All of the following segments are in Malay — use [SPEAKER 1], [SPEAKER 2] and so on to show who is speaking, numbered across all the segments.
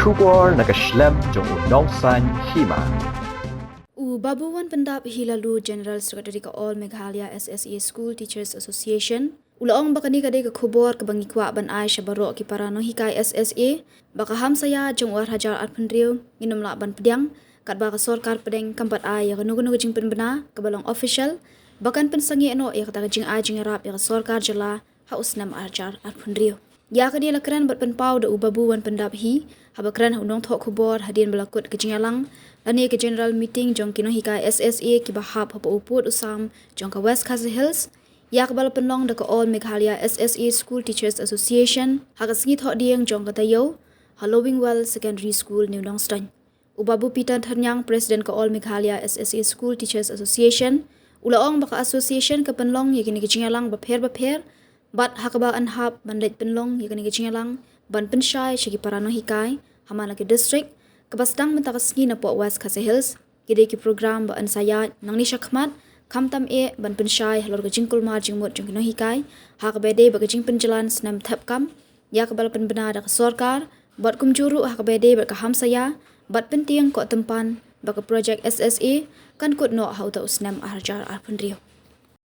[SPEAKER 1] Kubor nakaslem jong unongsan hima.
[SPEAKER 2] Babuwan Pendap Hilalu General Secretary ka All Meghalaya SSA School Teachers Association. Ulaong baka ni kadai ka khubor ka bangikwa ban ay siya baro ki para no hikay SSA. Baka hamsaya jong war hajar at pendriyo nginom la ban pediang. Kat baka sorkar pedeng kampat ay ya kanugunog jing penbena kabalong official. Bakan pensangi ano ya kata jing ay jing rap ya sorkar jala haus nam hajar at pendriyo. Ya ka dia lakran bat penpau da Babuwan Pendap hi. Habakran unong thok khubor hadian balakut ke jingalang. Lani ke general meeting jong kino hika SSA ki bahap hapa uput usam jong ka West Khasi Hills. Ya kabal penlong da ka All Meghalaya SSA School Teachers Association. Haka singit hok dieng jong ka tayo. Hallowing Well Secondary School New Longston. Ubabu Pitan Thanyang President ka All Meghalaya SSA School Teachers Association. Ulaong baka association ka penlong yakini ke jingalang bapher. Bat hakaba anhap bandait penlong yakini ke jingalang ban pensyai syagi parano hikai hamana ke district. Kabasdang mentakasngi na po West Khasi Hills, gede ki program ba ansaya nang ni syakmat, kamtam ban pensyai halor ka jingkul mar jingmut jong kino hikay, hakabede ba ka jing penjalan senam tap kam, ya kabal penbenada ka sorkar, bat kumjuru hakabede ba ka hamsaya, bat penting ko tempan ba ka project SSA, kan kut no hauta usnam aharjar arpendriyo.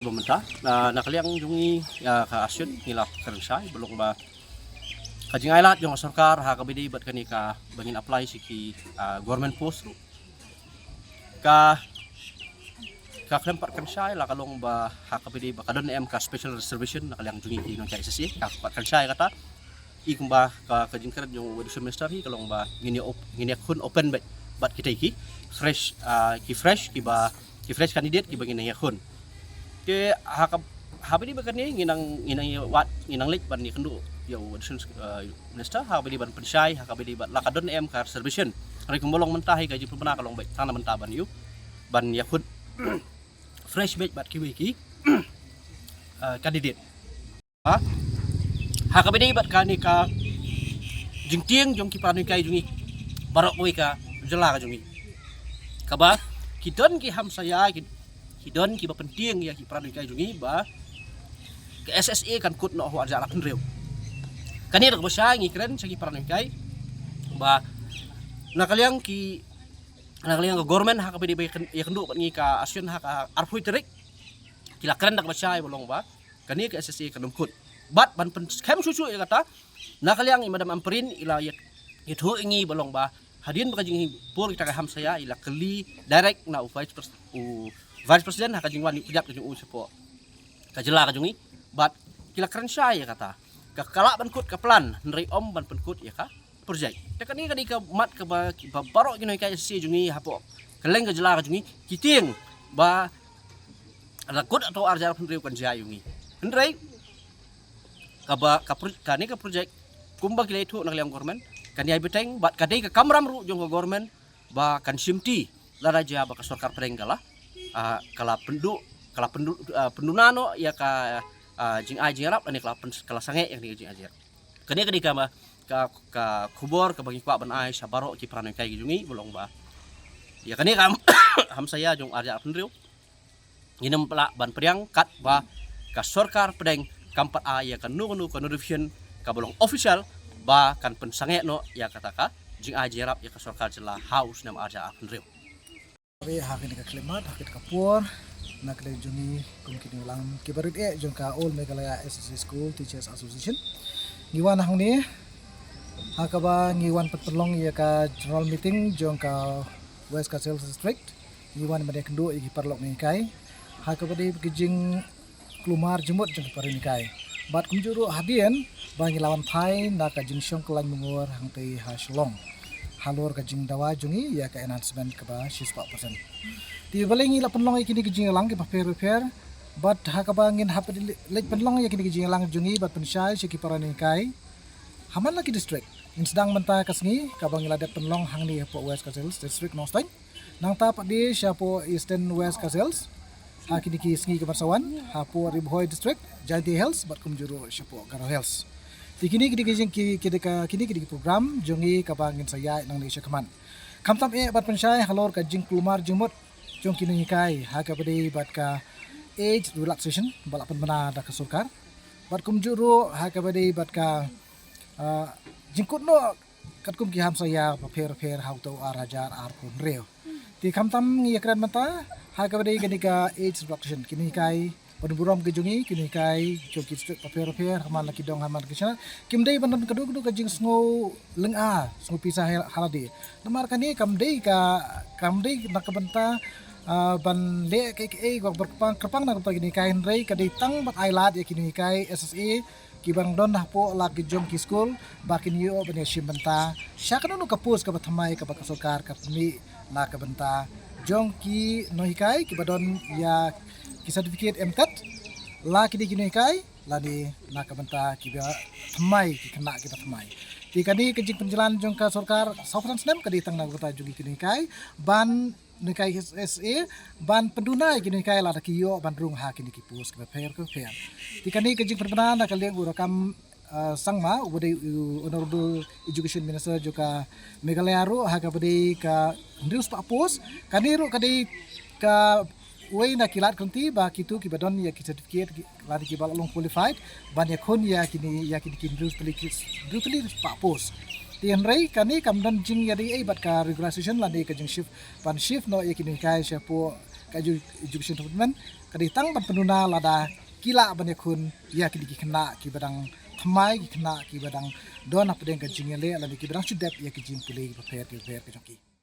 [SPEAKER 3] Pemerintah nakaliang jungi ka asyun ngilap kerensai belum ba kajing ailat yung sarkar hakabidi bat kani ka bangin apply si ki government post ka krempat kerensai la kalong ba hakabidi ba kadon ka special reservation nakaliang jungi ki nang SSA ka kerensai kata ikum ba ka kajing keret yung education minister hi kalong ba ngini kun open bat kita ki fresh candidate ki bangin yakun ke habidi ba kani nginang lik ban ni kendu yo minister habidi ban pensai habidi ban lakadon ka reservation ari kumbolong mentahi gaji pemena kalong baik tanah mentaban yu ban yakut fresh batch bat ki candidate habidi bat kani ka jingtieng jong ki panu kai jungi barok boy ka jela ka jungi kaba kidon ki hamsaya kidon ki ba penting ya ki panu kai jungi ba ke SSA kan kut no ho arja lakan rew kanir ko siya ngikren sa giparan kay ba nakaliang ka government ha kapidi ba yakendo ngi ka asyon ha ka arfoy terik kilakren dak ba siya bolong ba kani ka SSA kanumkut bat ban pen kem susu ya kata nakaliang imadam amperin ila yetho ingi bolong ba hadin ba kajing pur kita ka hamsaya ila keli direct na vice president ha kajing wani pijak kajing usepo kajela kajungi bat kilakren siya ya kata kakala ban kut kaplan nri om ban penkut ya ka project tekan ni ka mat ka ba baro ginoy ka si jungi hapo keleng ka jela ka jungi kiting ba ada kut atau arjar pendri kan jayungi ndrei ka ba ka ni ka project kumba kile itu nak liang government kan yai beteng bat kadai ka kamram ru jong ka government ba kan simti la raja ba ka sarkar penggala kala pendunano ya ka jing ajarap ani kala sange yang di jing ajar kani ka kubor ka bagi kwa ban ai sabaro ki pranai kai jungi bolong ba ya kani kam hamsaya jong arja pendriu nginem pala ban priang kat ba ka sorkar pedeng kampat ya kan nu ka notification ka bolong official ba kan pensange no ya kataka jing ajarap ya ka sorkar jela house nam arja pendriu
[SPEAKER 4] hakin ka klimat hakin ka por nak le jungi kumkini ulang kibarit jong ka All Meghalaya SSA School Teachers Association ngiwan hang ni hakaba ngiwan petolong ya ka general meeting jong ka West Khasi Hills district ngiwan made kendo igi parlok ni kai hakaba di gijing klumar jemut jong parin kai bat kumjuru hadian bangi lawan thai na ka jing syong kelan mengur hang tei ha shlong halor ka jing dawa jungi ya ka enhancement ka ba 6% di balengi la penlong ikini kijing lang ke paper bat hakabangin hapedi lek penlong yakini kijing lang jungi bat pensyai siki parani kai haman lagi district in sedang menta kasngi kabang iladat penlong hang ni po West Khasi Hills district nostang nang tap di syapo Eastern West Khasi Hills hakini ki sngi ke Barsawan hapo Ribhoy district Jainti Hills bat kumjuru syapo Garo Hills dikini kijing kini program jungi kabangin saya nang ni syakaman kamtam bat pensyai halor ka jing klumar jumut jong kini hikai hakabadi bat ka age relaxation balapan bena da kesurkar bat kumjuru hakabadi bat ka jingkut no kum ki ham saya prepare how to arajar pun reo ti kam tam ngi kran mata ha ka bade kini ka age reduction kini kai Panuburam ke jungi kini kai joki prepare haman laki dong haman kisana kim dei banan kadu ka jing sngo lenga sngo pisah haladi namar kani kam dei nak benta ban le ke gok berkepang nak kini kai rei kadi tang bat ailat ya kini kai SSA kibang don po lagi jom ki school bakin yo bani shimbenta syakano no kapus ka bathamai ka bakasokar ka mi na ka benta jong ki nohikai ki badon ya ki certificate MCAT la ki di nohikai la ni na ka benta ki ba thamai ki kena kita thamai ti kani kejing penjalan jong ka sarkar Southern Snem ka di tang na kota jugi ki nohikai ban nohikai SSA ban pendunai ki nohikai la ki yo ban rung ha ki pus ka fair ti kani kejing perpenan na kaleng urakam sangma ubade honorable education minister juga Meghalaya ro ha ka bade ka news pa post kaniro kadi ka way na kilat kunti ba kitu ki badon ya ki certificate lari ki balong qualified ban ya khon ya kini news tuli pa post tian rei kani kamdan jing ya di bat ka regulation lani ka jing shift no ya kini kai syapo ka education department kadi tang ban penuna lada kila ban ya khon ya kini ki kena ki badang thamai ki kena ki badang don apa deng ka jing le lani ki badang sudap ya ki jing pulih prepare ki joki